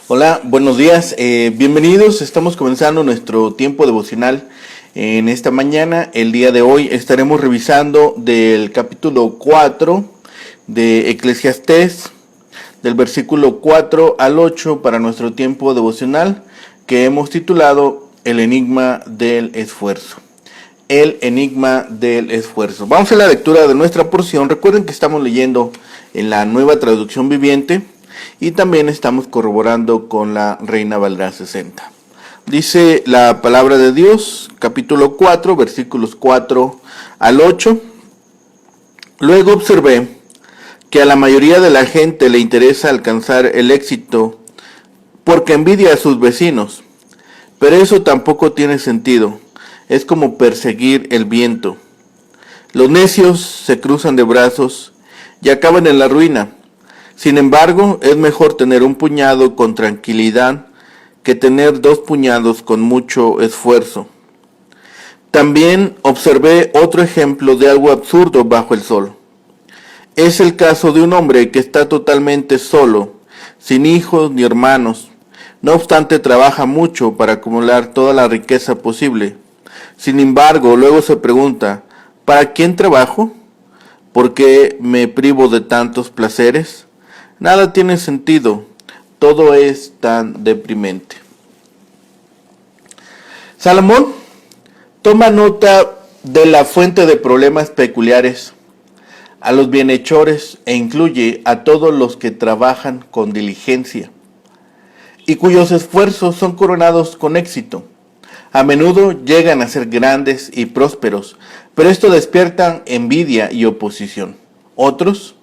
Hola, buenos días, bienvenidos. Estamos comenzando nuestro tiempo devocional en esta mañana. El día de hoy estaremos revisando del capítulo 4 de Eclesiastés, del versículo 4 al 8 para nuestro tiempo devocional, que hemos titulado El enigma del esfuerzo. El enigma del esfuerzo. Vamos a la lectura de nuestra porción. Recuerden que estamos leyendo en la Nueva Traducción Viviente y también estamos corroborando con la Reina Valera 60. Dice la palabra de Dios, capítulo 4, versículos 4 al 8. Luego observé que a la mayoría de la gente le interesa alcanzar el éxito porque envidia a sus vecinos, pero eso tampoco tiene sentido. Es como perseguir el viento. Los necios se cruzan de brazos y acaban en la ruina. Sin embargo, es mejor tener un puñado con tranquilidad que tener 2 puñados con mucho esfuerzo. También observé otro ejemplo de algo absurdo bajo el sol. Es el caso de un hombre que está totalmente solo, sin hijos ni hermanos. No obstante, trabaja mucho para acumular toda la riqueza posible. Sin embargo, luego se pregunta, ¿para quién trabajo? ¿Por qué me privo de tantos placeres? Nada tiene sentido, todo es tan deprimente. Salomón toma nota de la fuente de problemas peculiares a los bienhechores e incluye a todos los que trabajan con diligencia y cuyos esfuerzos son coronados con éxito. A menudo llegan a ser grandes y prósperos, pero esto despierta envidia y oposición. Otros,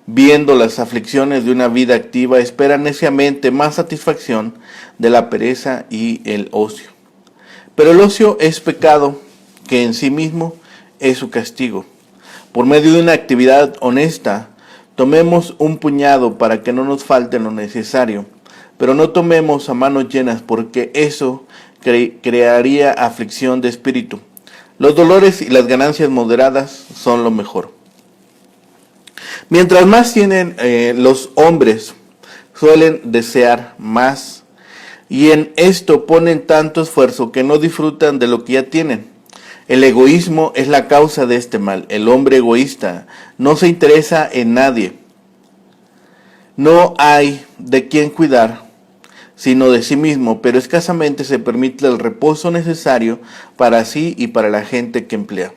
viendo las aflicciones de una vida activa, esperan neciamente más satisfacción de la pereza y el ocio. Pero el ocio es pecado que en sí mismo es su castigo. Por medio de una actividad honesta, tomemos un puñado para que no nos falte lo necesario, pero no tomemos a manos llenas porque eso crearía aflicción de espíritu. Los dolores y las ganancias moderadas son lo mejor. Mientras más tienen, los hombres suelen desear más, y en esto ponen tanto esfuerzo que no disfrutan de lo que ya tienen. El egoísmo es la causa de este mal. El hombre egoísta no se interesa en nadie. No hay de quién cuidar sino de sí mismo, pero escasamente se permite el reposo necesario para sí y para la gente que emplea.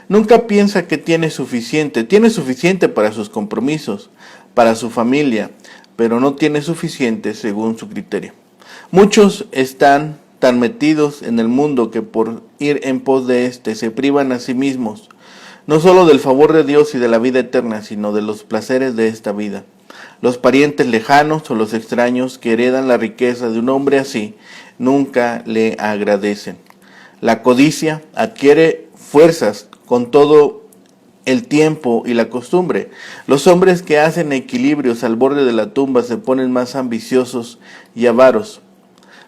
Nunca piensa que tiene suficiente para sus compromisos, para su familia, pero no tiene suficiente según su criterio. Muchos están tan metidos en el mundo que por ir en pos de éste se privan a sí mismos, no solo del favor de Dios y de la vida eterna, sino de los placeres de esta vida. Los parientes lejanos o los extraños que heredan la riqueza de un hombre así nunca le agradecen. La codicia adquiere fuerzas con todo el tiempo y la costumbre. Los hombres que hacen equilibrios al borde de la tumba se ponen más ambiciosos y avaros.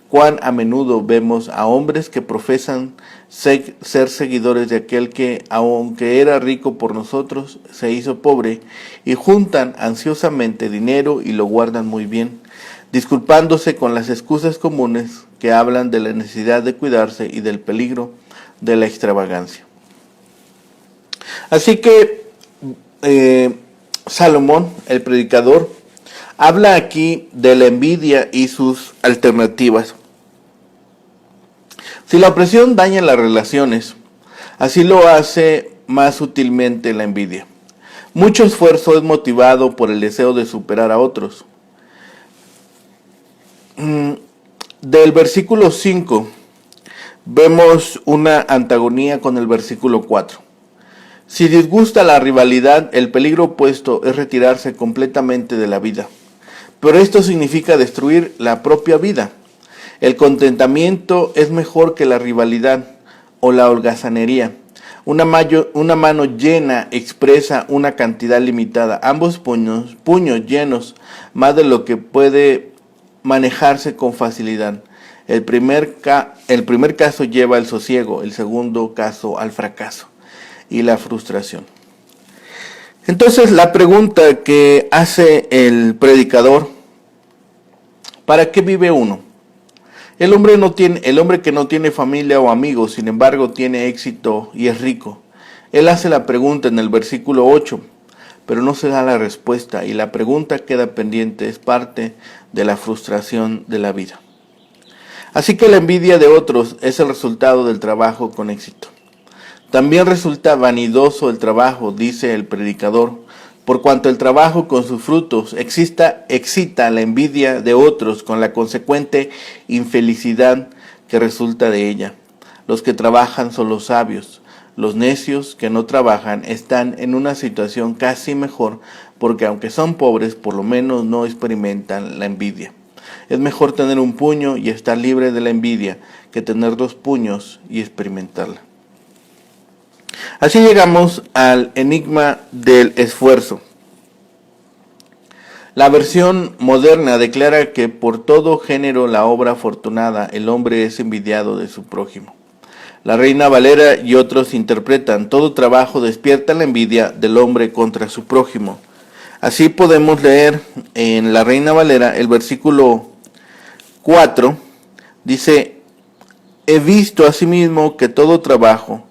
Cuán a menudo vemos a hombres que profesan ser seguidores de aquel que, aunque era rico por nosotros, se hizo pobre, y juntan ansiosamente dinero y lo guardan muy bien, disculpándose con las excusas comunes que hablan de la necesidad de cuidarse y del peligro de la extravagancia. Así que Salomón, el predicador, habla aquí de la envidia y sus alternativas. Si la opresión daña las relaciones, así lo hace más sutilmente la envidia. Mucho esfuerzo es motivado por el deseo de superar a otros. Del versículo 5 vemos una antagonía con el versículo 4. Si disgusta la rivalidad, el peligro opuesto es retirarse completamente de la vida. Pero esto significa destruir la propia vida. El contentamiento es mejor que la rivalidad o la holgazanería. Una mano llena expresa una cantidad limitada. Ambos puños llenos, más de lo que puede manejarse con facilidad. El primer caso lleva al sosiego, el segundo caso al fracaso y la frustración. Entonces la pregunta que hace el predicador ¿Para qué vive uno? El hombre que no tiene familia o amigos, sin embargo, tiene éxito y es rico. Él hace la pregunta en el versículo 8, pero no se da la respuesta y la pregunta queda pendiente, es parte de la frustración de la vida. Así que la envidia de otros es el resultado del trabajo con éxito. También resulta vanidoso el trabajo, dice el predicador, por cuanto el trabajo con sus frutos excita la envidia de otros con la consecuente infelicidad que resulta de ella. Los que trabajan son los sabios. Los necios que no trabajan están en una situación casi mejor porque aunque son pobres, por lo menos no experimentan la envidia. Es mejor tener un puño y estar libre de la envidia que tener 2 puños y experimentarla. Así llegamos al enigma del esfuerzo. La versión moderna declara que por todo género la obra afortunada, el hombre es envidiado de su prójimo. La Reina Valera y otros interpretan: todo trabajo despierta la envidia del hombre contra su prójimo. Así podemos leer en la Reina Valera el versículo 4, dice: he visto asimismo que todo trabajo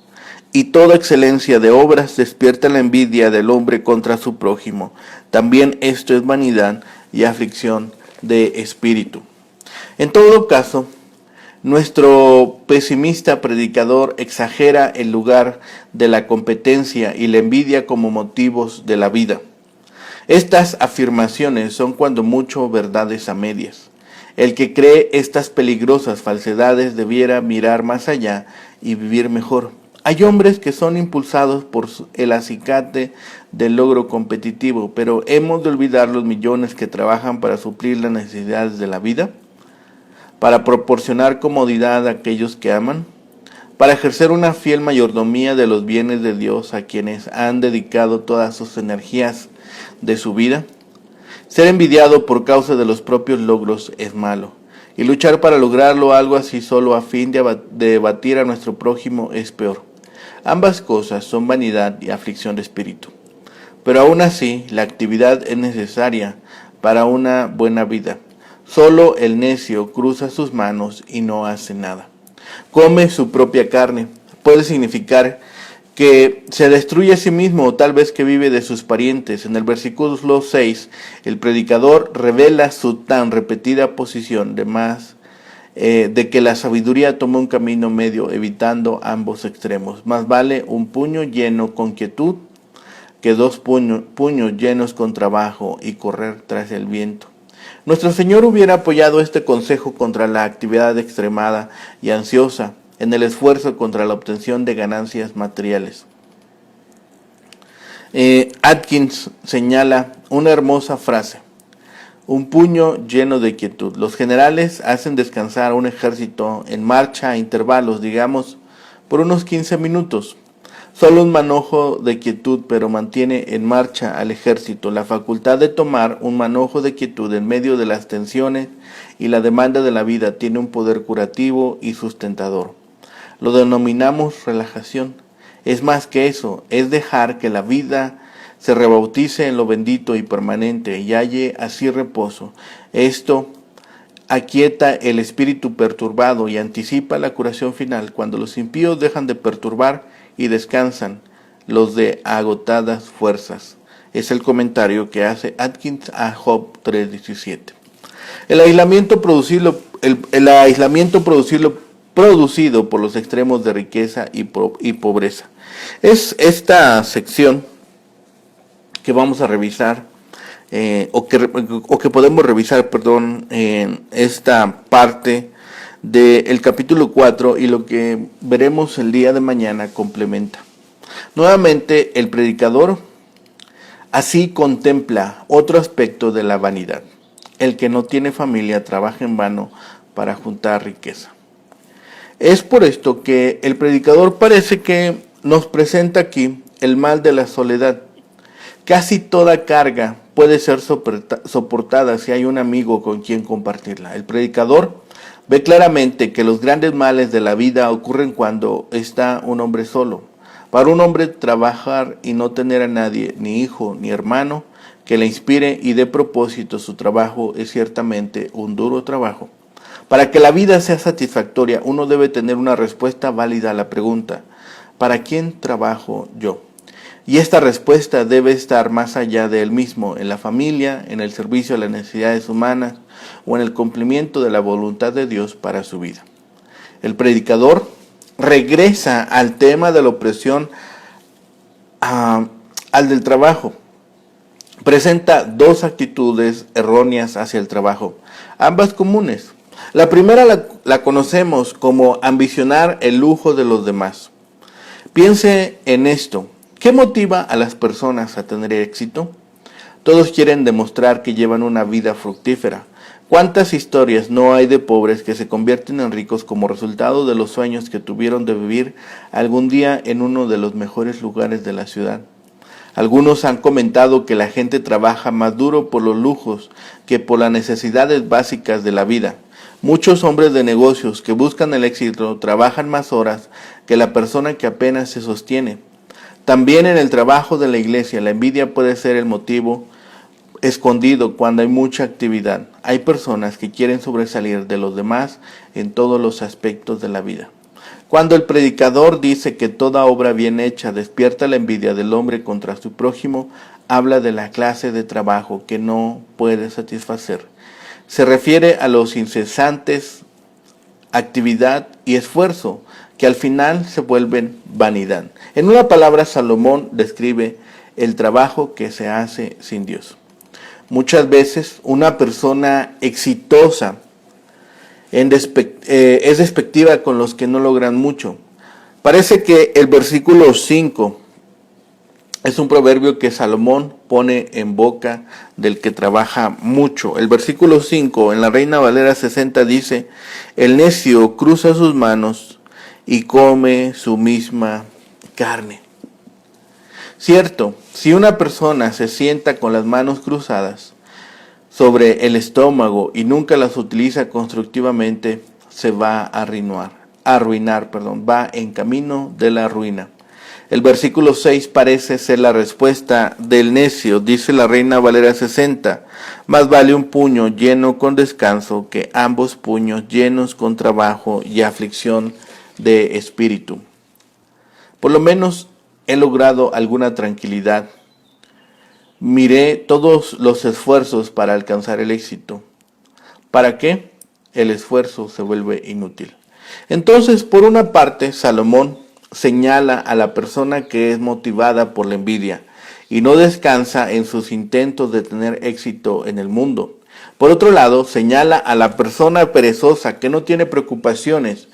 y toda excelencia de obras despierta la envidia del hombre contra su prójimo. También esto es vanidad y aflicción de espíritu. En todo caso, nuestro pesimista predicador exagera el lugar de la competencia y la envidia como motivos de la vida. Estas afirmaciones son cuando mucho verdades a medias. El que cree estas peligrosas falsedades debiera mirar más allá y vivir mejor. Hay hombres que son impulsados por el acicate del logro competitivo, pero ¿hemos de olvidar los millones que trabajan para suplir las necesidades de la vida? ¿Para proporcionar comodidad a aquellos que aman? ¿Para ejercer una fiel mayordomía de los bienes de Dios a quienes han dedicado todas sus energías de su vida? Ser envidiado por causa de los propios logros es malo, y luchar para lograrlo algo así solo a fin de batir a nuestro prójimo es peor. Ambas cosas son vanidad y aflicción de espíritu. Pero aún así, la actividad es necesaria para una buena vida. Solo el necio cruza sus manos y no hace nada. Come su propia carne. Puede significar que se destruye a sí mismo o tal vez que vive de sus parientes. En el versículo 6, el predicador revela su tan repetida posición de que la sabiduría toma un camino medio, evitando ambos extremos. Más vale un puño lleno con quietud que 2 puños llenos con trabajo y correr tras el viento. Nuestro Señor hubiera apoyado este consejo contra la actividad extremada y ansiosa en el esfuerzo contra la obtención de ganancias materiales. Atkins señala una hermosa frase: un puño lleno de quietud. Los generales hacen descansar a un ejército en marcha a intervalos, digamos, por unos 15 minutos. Solo un manojo de quietud, pero mantiene en marcha al ejército. La facultad de tomar un manojo de quietud en medio de las tensiones y la demanda de la vida tiene un poder curativo y sustentador. Lo denominamos relajación. Es más que eso, es dejar que la vida se rebautice en lo bendito y permanente y halle así reposo. Esto aquieta el espíritu perturbado y anticipa la curación final cuando los impíos dejan de perturbar y descansan los de agotadas fuerzas. Es el comentario que hace Atkins a Job 3:17. El aislamiento producido por los extremos de riqueza y pobreza. Es esta sección que vamos a revisar, o que podemos revisar, en esta parte del capítulo 4, y lo que veremos el día de mañana complementa. Nuevamente, el predicador así contempla otro aspecto de la vanidad. El que no tiene familia trabaja en vano para juntar riqueza. Es por esto que el predicador parece que nos presenta aquí el mal de la soledad. Casi toda carga puede ser soportada si hay un amigo con quien compartirla. El predicador ve claramente que los grandes males de la vida ocurren cuando está un hombre solo. Para un hombre trabajar y no tener a nadie, ni hijo ni hermano, que le inspire y dé propósito a su trabajo es ciertamente un duro trabajo. Para que la vida sea satisfactoria, uno debe tener una respuesta válida a la pregunta, ¿para quién trabajo yo? Y esta respuesta debe estar más allá de él mismo, en la familia, en el servicio a las necesidades humanas o en el cumplimiento de la voluntad de Dios para su vida. El predicador regresa al tema de la opresión, al del trabajo. Presenta dos actitudes erróneas hacia el trabajo, ambas comunes. La primera la conocemos como ambicionar el lujo de los demás. Piense en esto. ¿Qué motiva a las personas a tener éxito? Todos quieren demostrar que llevan una vida fructífera. ¿Cuántas historias no hay de pobres que se convierten en ricos como resultado de los sueños que tuvieron de vivir algún día en uno de los mejores lugares de la ciudad? Algunos han comentado que la gente trabaja más duro por los lujos que por las necesidades básicas de la vida. Muchos hombres de negocios que buscan el éxito trabajan más horas que la persona que apenas se sostiene. También en el trabajo de la iglesia, la envidia puede ser el motivo escondido cuando hay mucha actividad. Hay personas que quieren sobresalir de los demás en todos los aspectos de la vida. Cuando el predicador dice que toda obra bien hecha despierta la envidia del hombre contra su prójimo, habla de la clase de trabajo que no puede satisfacer. Se refiere a los incesantes actividad y esfuerzo que al final se vuelven vanidad. En una palabra, Salomón describe el trabajo que se hace sin Dios. Muchas veces una persona exitosa es despectiva con los que no logran mucho. Parece que el versículo 5 es un proverbio que Salomón pone en boca del que trabaja mucho. El versículo 5 en la Reina Valera 60 dice: el necio cruza sus manos y come su misma carne. Cierto, si una persona se sienta con las manos cruzadas sobre el estómago y nunca las utiliza constructivamente, se va a arruinar, va en camino de la ruina. El versículo 6 parece ser la respuesta del necio. Dice la Reina Valera 60: más vale un puño lleno con descanso que ambos puños llenos con trabajo y aflicción de espíritu. Por lo menos he logrado alguna tranquilidad. Miré todos los esfuerzos para alcanzar el éxito. ¿Para qué? El esfuerzo se vuelve inútil. Entonces, por una parte, Salomón señala a la persona que es motivada por la envidia y no descansa en sus intentos de tener éxito en el mundo. Por otro lado, señala a la persona perezosa que no tiene preocupaciones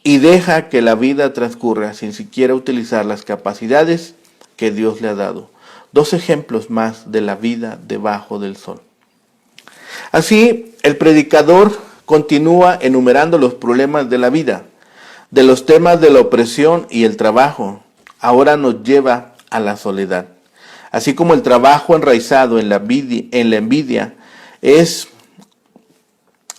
y deja que la vida transcurra sin siquiera utilizar las capacidades que Dios le ha dado. Dos ejemplos más de la vida debajo del sol. Así, el predicador continúa enumerando los problemas de la vida, de los temas de la opresión y el trabajo. Ahora nos lleva a la soledad. Así como el trabajo enraizado en la envidia es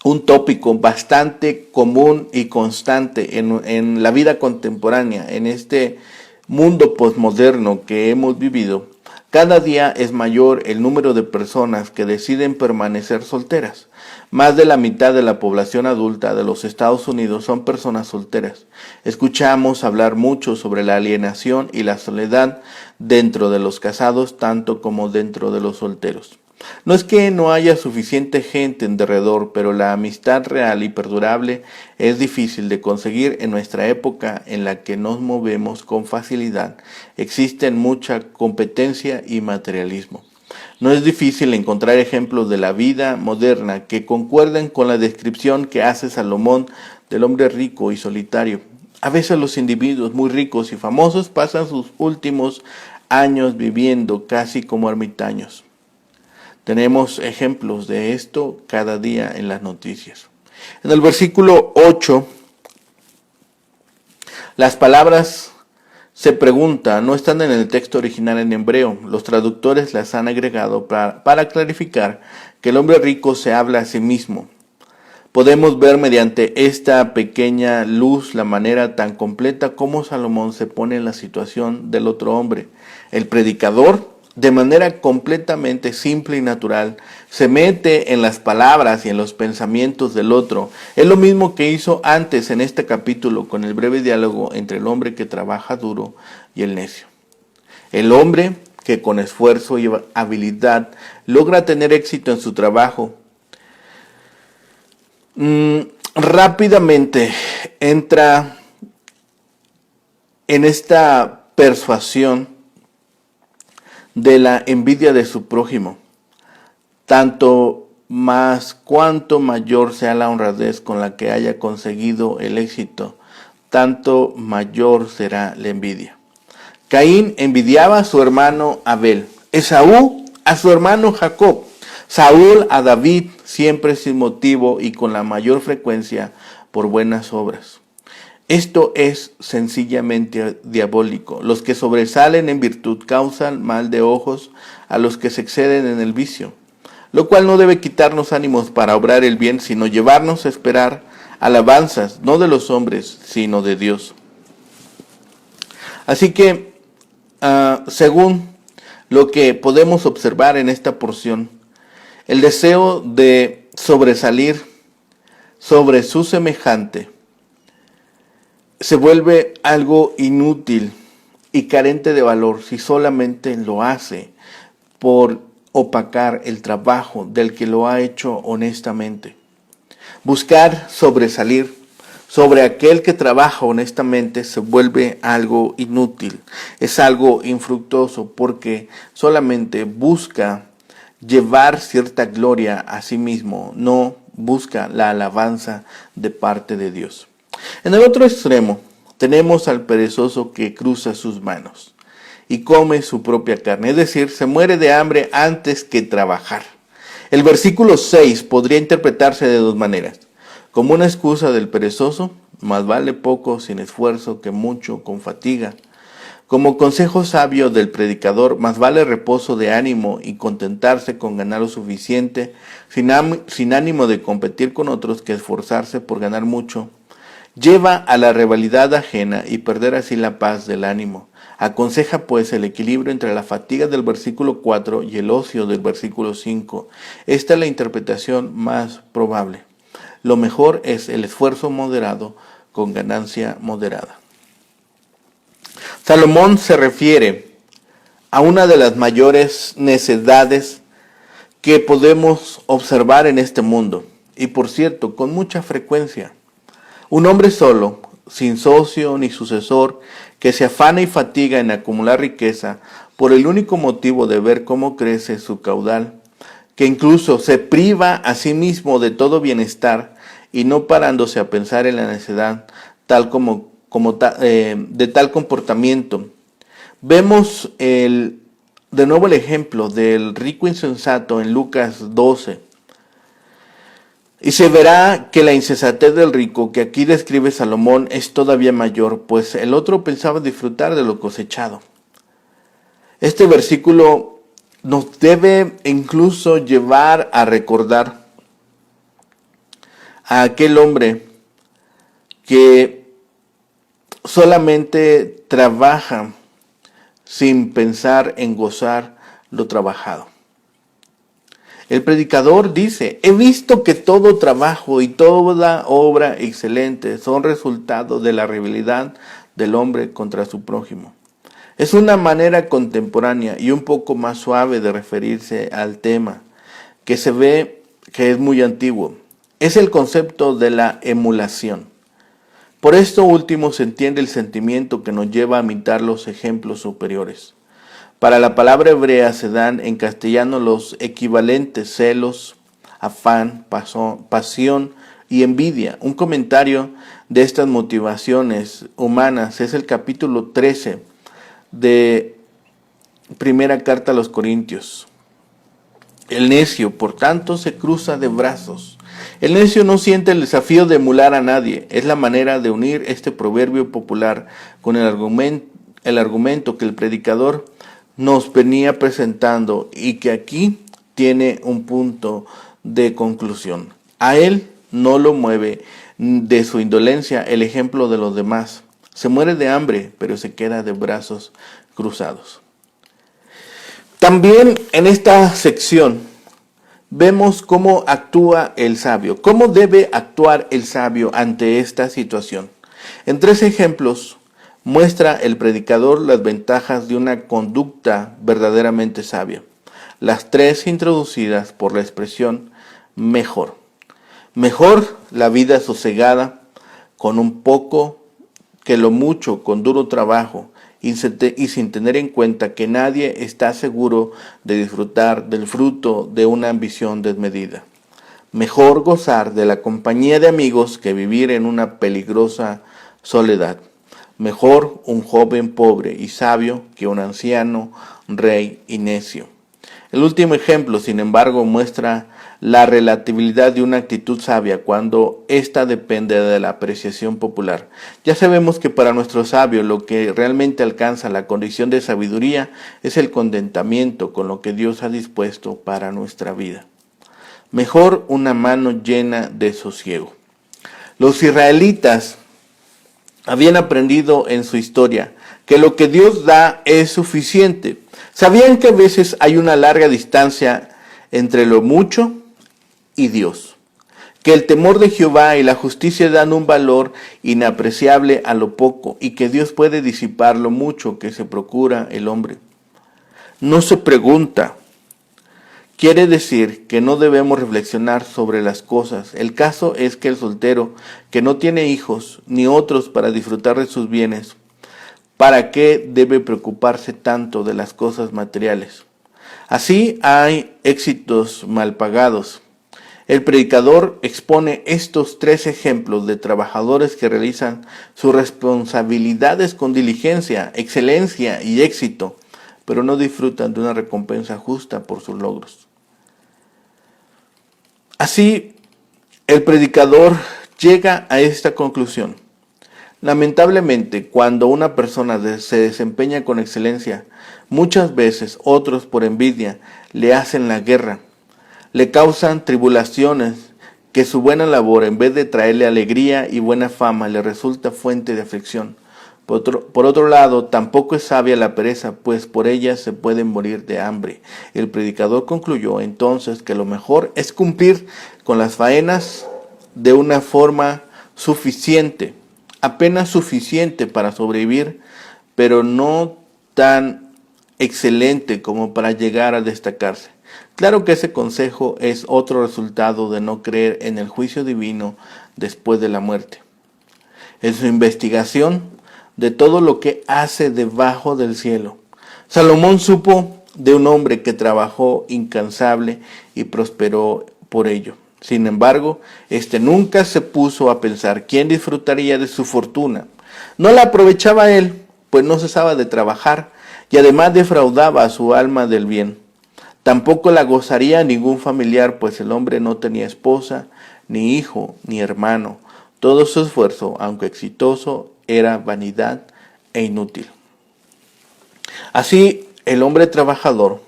un tópico bastante común y constante en la vida contemporánea, en este mundo posmoderno que hemos vivido, cada día es mayor el número de personas que deciden permanecer solteras. Más de la mitad de la población adulta de los Estados Unidos son personas solteras. Escuchamos hablar mucho sobre la alienación y la soledad dentro de los casados, tanto como dentro de los solteros. No es que no haya suficiente gente en derredor, pero la amistad real y perdurable es difícil de conseguir en nuestra época en la que nos movemos con facilidad. Existen mucha competencia y materialismo. No es difícil encontrar ejemplos de la vida moderna que concuerden con la descripción que hace Salomón del hombre rico y solitario. A veces los individuos muy ricos y famosos pasan sus últimos años viviendo casi como ermitaños. Tenemos ejemplos de esto cada día en las noticias. En el versículo 8, las palabras se pregunta no están en el texto original en hebreo. Los traductores las han agregado para clarificar que el hombre rico se habla a sí mismo. Podemos ver mediante esta pequeña luz la manera tan completa como Salomón se pone en la situación del otro hombre. El predicador, de manera completamente simple y natural, se mete en las palabras y en los pensamientos del otro. Es lo mismo que hizo antes en este capítulo con el breve diálogo entre el hombre que trabaja duro y el necio. El hombre que con esfuerzo y habilidad logra tener éxito en su trabajo, rápidamente entra en esta persuasión de la envidia de su prójimo, tanto más cuanto mayor sea la honradez con la que haya conseguido el éxito, tanto mayor será la envidia. Caín envidiaba a su hermano Abel, Esaú a su hermano Jacob, Saúl a David, siempre sin motivo y con la mayor frecuencia por buenas obras. Esto es sencillamente diabólico. Los que sobresalen en virtud causan mal de ojos a los que se exceden en el vicio, lo cual no debe quitarnos ánimos para obrar el bien, sino llevarnos a esperar alabanzas, no de los hombres, sino de Dios. Así que, según lo que podemos observar en esta porción, el deseo de sobresalir sobre su semejante se vuelve algo inútil y carente de valor si solamente lo hace por opacar el trabajo del que lo ha hecho honestamente. Buscar sobresalir sobre aquel que trabaja honestamente se vuelve algo inútil, es algo infructuoso porque solamente busca llevar cierta gloria a sí mismo, no busca la alabanza de parte de Dios. En el otro extremo tenemos al perezoso que cruza sus manos y come su propia carne, es decir, se muere de hambre antes que trabajar. El versículo 6 podría interpretarse de dos maneras: como una excusa del perezoso, más vale poco sin esfuerzo que mucho con fatiga; como consejo sabio del predicador, más vale reposo de ánimo y contentarse con ganar lo suficiente, sin ánimo de competir con otros, que esforzarse por ganar mucho. Lleva a la rivalidad ajena y perder así la paz del ánimo. Aconseja pues el equilibrio entre la fatiga del versículo 4 y el ocio del versículo 5. Esta es la interpretación más probable. Lo mejor es el esfuerzo moderado con ganancia moderada. Salomón se refiere a una de las mayores necedades que podemos observar en este mundo, y por cierto, con mucha frecuencia. Un hombre solo, sin socio ni sucesor, que se afana y fatiga en acumular riqueza por el único motivo de ver cómo crece su caudal, que incluso se priva a sí mismo de todo bienestar y no parándose a pensar en la necedad de tal comportamiento. Vemos de nuevo el ejemplo del rico insensato en Lucas 12. Y se verá que la insensatez del rico, que aquí describe Salomón, es todavía mayor, pues el otro pensaba disfrutar de lo cosechado. Este versículo nos debe incluso llevar a recordar a aquel hombre que solamente trabaja sin pensar en gozar lo trabajado. El predicador dice: he visto que todo trabajo y toda obra excelente son resultado de la rivalidad del hombre contra su prójimo. Es una manera contemporánea y un poco más suave de referirse al tema, que se ve que es muy antiguo. Es el concepto de la emulación. Por esto último se entiende el sentimiento que nos lleva a imitar los ejemplos superiores. Para la palabra hebrea se dan en castellano los equivalentes celos, afán, pasión y envidia. Un comentario de estas motivaciones humanas es el capítulo 13 de Primera Carta a los Corintios. El necio, por tanto, se cruza de brazos. El necio no siente el desafío de emular a nadie. Es la manera de unir este proverbio popular con el argumento que el predicador nos venía presentando y que aquí tiene un punto de conclusión. A él no lo mueve de su indolencia el ejemplo de los demás. Se muere de hambre, pero se queda de brazos cruzados. También en esta sección vemos cómo actúa el sabio, cómo debe actuar el sabio ante esta situación. En 3 ejemplos muestra el predicador las ventajas de una conducta verdaderamente sabia. Las 3 introducidas por la expresión mejor. Mejor la vida sosegada, con un poco que lo mucho, con duro trabajo, y sin tener en cuenta que nadie está seguro de disfrutar del fruto de una ambición desmedida. Mejor gozar de la compañía de amigos que vivir en una peligrosa soledad. Mejor un joven pobre y sabio que un anciano, rey y necio. El último ejemplo, sin embargo, muestra la relatividad de una actitud sabia cuando ésta depende de la apreciación popular. Ya sabemos que para nuestro sabio lo que realmente alcanza la condición de sabiduría es el contentamiento con lo que Dios ha dispuesto para nuestra vida. Mejor una mano llena de sosiego. Los israelitas habían aprendido en su historia que lo que Dios da es suficiente. Sabían que a veces hay una larga distancia entre lo mucho y Dios, que el temor de Jehová y la justicia dan un valor inapreciable a lo poco y que Dios puede disipar lo mucho que se procura el hombre. No se pregunta. Quiere decir que no debemos reflexionar sobre las cosas. El caso es que el soltero que no tiene hijos ni otros para disfrutar de sus bienes, ¿para qué debe preocuparse tanto de las cosas materiales? Así hay éxitos mal pagados. El predicador expone estos 3 ejemplos de trabajadores que realizan sus responsabilidades con diligencia, excelencia y éxito, pero no disfrutan de una recompensa justa por sus logros. Así, el predicador llega a esta conclusión. Lamentablemente, cuando una persona se desempeña con excelencia, muchas veces otros por envidia le hacen la guerra, le causan tribulaciones, que su buena labor en vez de traerle alegría y buena fama le resulta fuente de aflicción. Por otro lado, tampoco es sabia la pereza, pues por ella se pueden morir de hambre. El predicador concluyó entonces que lo mejor es cumplir con las faenas de una forma suficiente, apenas suficiente para sobrevivir, pero no tan excelente como para llegar a destacarse. Claro que ese consejo es otro resultado de no creer en el juicio divino después de la muerte. En su investigación de todo lo que hace debajo del cielo, Salomón supo de un hombre que trabajó incansable y prosperó por ello. Sin embargo, este nunca se puso a pensar quién disfrutaría de su fortuna. No la aprovechaba él, pues no cesaba de trabajar y además defraudaba a su alma del bien. Tampoco la gozaría ningún familiar, pues el hombre no tenía esposa, ni hijo, ni hermano. Todo su esfuerzo, aunque exitoso, era vanidad e inútil. Así, el hombre trabajador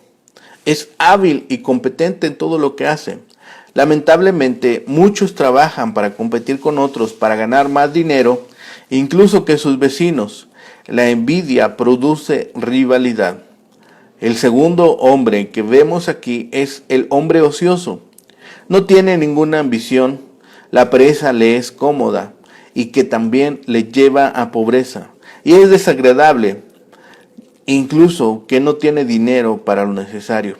es hábil y competente en todo lo que hace. Lamentablemente, muchos trabajan para competir con otros, para ganar más dinero, incluso que sus vecinos. La envidia produce rivalidad. El segundo hombre que vemos aquí es el hombre ocioso. No tiene ninguna ambición, la pereza le es cómoda y que también le lleva a pobreza. Y es desagradable, incluso que no tiene dinero para lo necesario.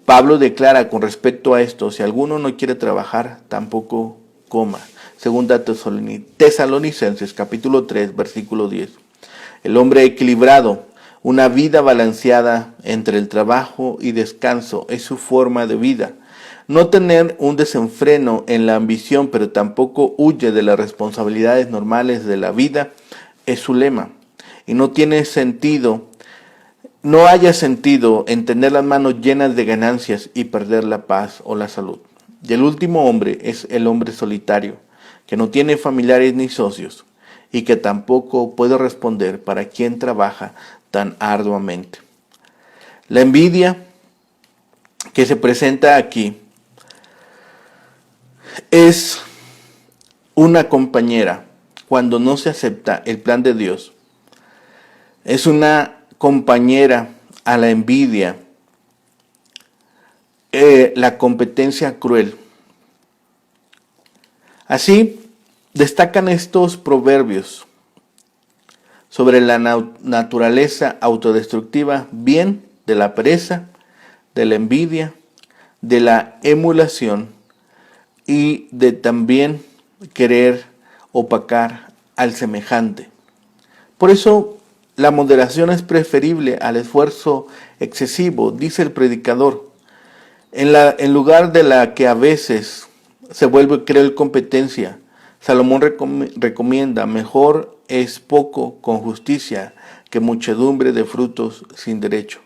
Pablo declara con respecto a esto, si alguno no quiere trabajar, tampoco coma. Segunda Tesalonicenses capítulo 3, versículo 10. El hombre equilibrado, una vida balanceada entre el trabajo y descanso es su forma de vida. No tener un desenfreno en la ambición, pero tampoco huye de las responsabilidades normales de la vida, es su lema. Y no haya sentido en tener las manos llenas de ganancias y perder la paz o la salud. Y el último hombre es el hombre solitario, que no tiene familiares ni socios, y que tampoco puede responder para quién trabaja tan arduamente. La envidia que se presenta aquí es una compañera cuando no se acepta el plan de Dios. Es una compañera a la envidia, la competencia cruel. Así destacan estos proverbios sobre la naturaleza autodestructiva, bien de la pereza, de la envidia, de la emulación y de también querer opacar al semejante. Por eso la moderación es preferible al esfuerzo excesivo, dice el predicador, en lugar de la que a veces se vuelve cruel competencia. Salomón recomienda: mejor es poco con justicia que muchedumbre de frutos sin derecho.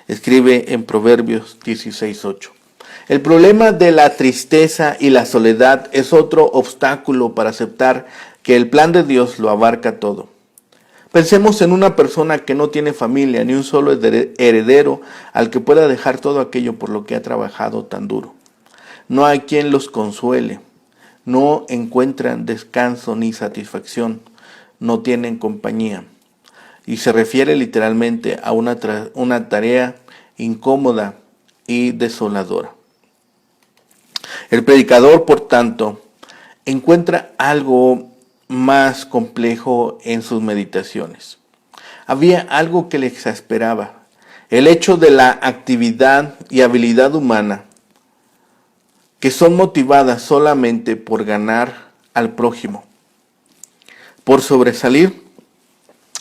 Escribe en Proverbios 16:8. El problema de la tristeza y la soledad es otro obstáculo para aceptar que el plan de Dios lo abarca todo. Pensemos en una persona que no tiene familia ni un solo heredero al que pueda dejar todo aquello por lo que ha trabajado tan duro. No hay quien los consuele, no encuentran descanso ni satisfacción, no tienen compañía. Y se refiere literalmente a una tarea incómoda y desoladora. El predicador, por tanto, encuentra algo más complejo en sus meditaciones. Había algo que le exasperaba: el hecho de la actividad y habilidad humana que son motivadas solamente por ganar al prójimo, por sobresalir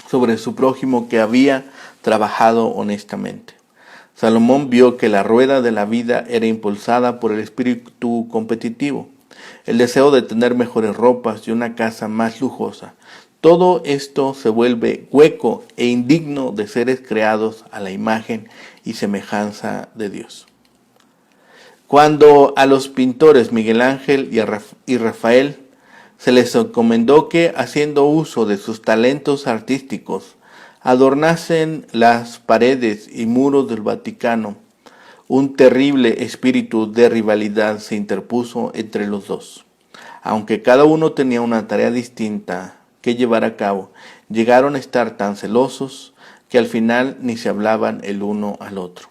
sobre su prójimo que había trabajado honestamente. Salomón vio que la rueda de la vida era impulsada por el espíritu competitivo, el deseo de tener mejores ropas y una casa más lujosa. Todo esto se vuelve hueco e indigno de seres creados a la imagen y semejanza de Dios. Cuando a los pintores Miguel Ángel y Rafael se les encomendó que, haciendo uso de sus talentos artísticos, adornasen las paredes y muros del Vaticano, un terrible espíritu de rivalidad se interpuso entre los dos. Aunque cada uno tenía una tarea distinta que llevar a cabo, llegaron a estar tan celosos que al final ni se hablaban el uno al otro.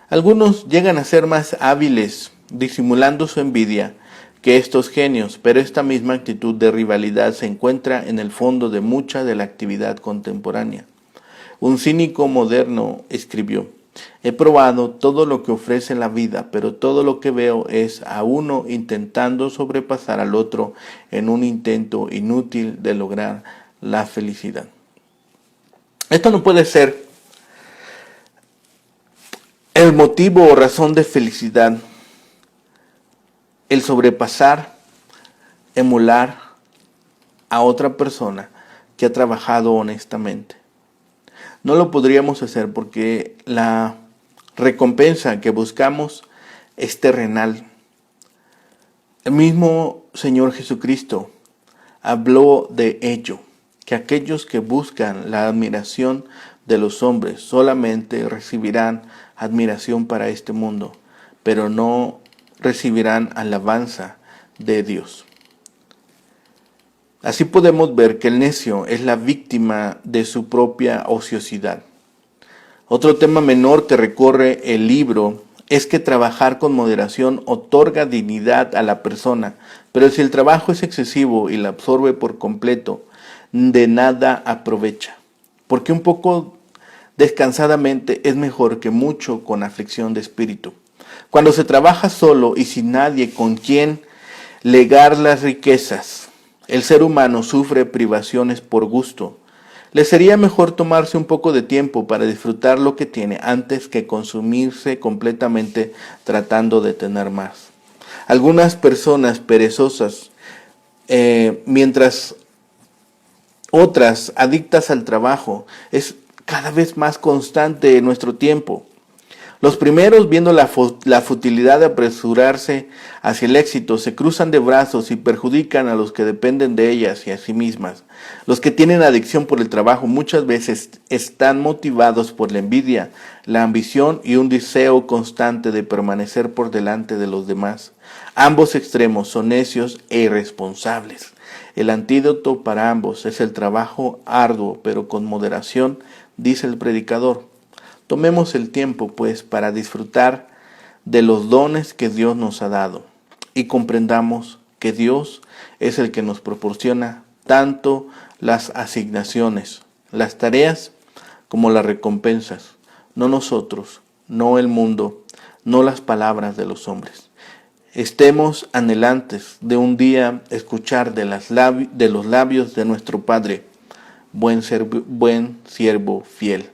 Algunos llegan a ser más hábiles disimulando su envidia que estos genios, pero esta misma actitud de rivalidad se encuentra en el fondo de mucha de la actividad contemporánea. Un cínico moderno escribió: he probado todo lo que ofrece la vida, pero todo lo que veo es a uno intentando sobrepasar al otro en un intento inútil de lograr la felicidad. Esto no puede ser el motivo o razón de felicidad, el sobrepasar, emular a otra persona que ha trabajado honestamente. No lo podríamos hacer porque la recompensa que buscamos es terrenal. El mismo Señor Jesucristo habló de ello, que aquellos que buscan la admiración de los hombres solamente recibirán admiración para este mundo, pero no recibirán alabanza de Dios. Así podemos ver que el necio es la víctima de su propia ociosidad. Otro tema menor que recorre el libro es que trabajar con moderación otorga dignidad a la persona, pero si el trabajo es excesivo y la absorbe por completo, de nada aprovecha, porque un poco descansadamente es mejor que mucho con aflicción de espíritu. Cuando se trabaja solo y sin nadie con quien legar las riquezas, el ser humano sufre privaciones por gusto. Le sería mejor tomarse un poco de tiempo para disfrutar lo que tiene antes que consumirse completamente tratando de tener más. Algunas personas perezosas, mientras otras adictas al trabajo, es cada vez más constante en nuestro tiempo. Los primeros, viendo la futilidad de apresurarse hacia el éxito, se cruzan de brazos y perjudican a los que dependen de ellas y a sí mismas. Los que tienen adicción por el trabajo muchas veces están motivados por la envidia, la ambición y un deseo constante de permanecer por delante de los demás. Ambos extremos son necios e irresponsables. El antídoto para ambos es el trabajo arduo, pero con moderación, dice el predicador. Tomemos el tiempo, pues, para disfrutar de los dones que Dios nos ha dado y comprendamos que Dios es el que nos proporciona tanto las asignaciones, las tareas, como las recompensas, no nosotros, no el mundo, no las palabras de los hombres. Estemos anhelantes de un día escuchar de los labios de nuestro Padre, buen siervo fiel.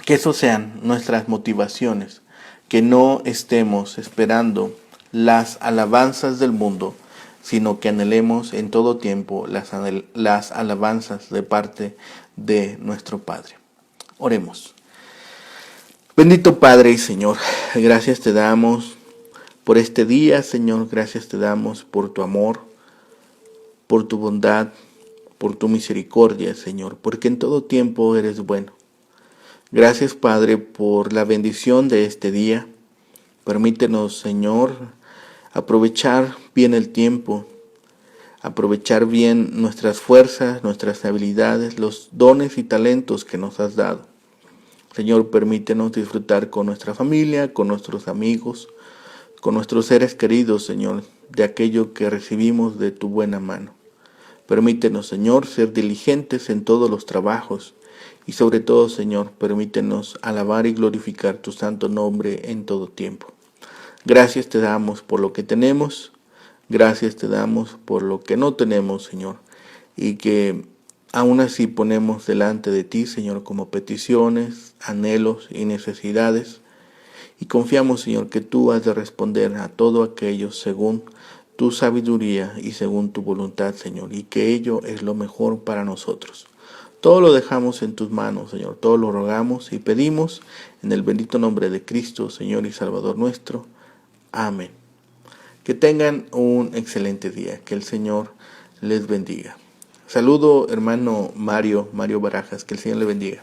Que esos sean nuestras motivaciones, que no estemos esperando las alabanzas del mundo, sino que anhelemos en todo tiempo las alabanzas de parte de nuestro Padre. Oremos. Bendito Padre y Señor, gracias te damos por este día, Señor, gracias te damos por tu amor, por tu bondad, por tu misericordia, Señor, porque en todo tiempo eres bueno. Gracias, Padre, por la bendición de este día. Permítenos, Señor, aprovechar bien el tiempo, aprovechar bien nuestras fuerzas, nuestras habilidades, los dones y talentos que nos has dado. Señor, permítenos disfrutar con nuestra familia, con nuestros amigos, con nuestros seres queridos, Señor, de aquello que recibimos de tu buena mano. Permítenos, Señor, ser diligentes en todos los trabajos y sobre todo, Señor, permítenos alabar y glorificar tu santo nombre en todo tiempo. Gracias te damos por lo que tenemos, gracias te damos por lo que no tenemos, Señor, y que aún así ponemos delante de ti, Señor, como peticiones, anhelos y necesidades, y confiamos, Señor, que tú has de responder a todo aquello según tu sabiduría y según tu voluntad, Señor, y que ello es lo mejor para nosotros. Todo lo dejamos en tus manos, Señor, todo lo rogamos y pedimos en el bendito nombre de Cristo, Señor y Salvador nuestro. Amén. Que tengan un excelente día, que el Señor les bendiga. Saludo, hermano Mario Barajas, que el Señor le bendiga.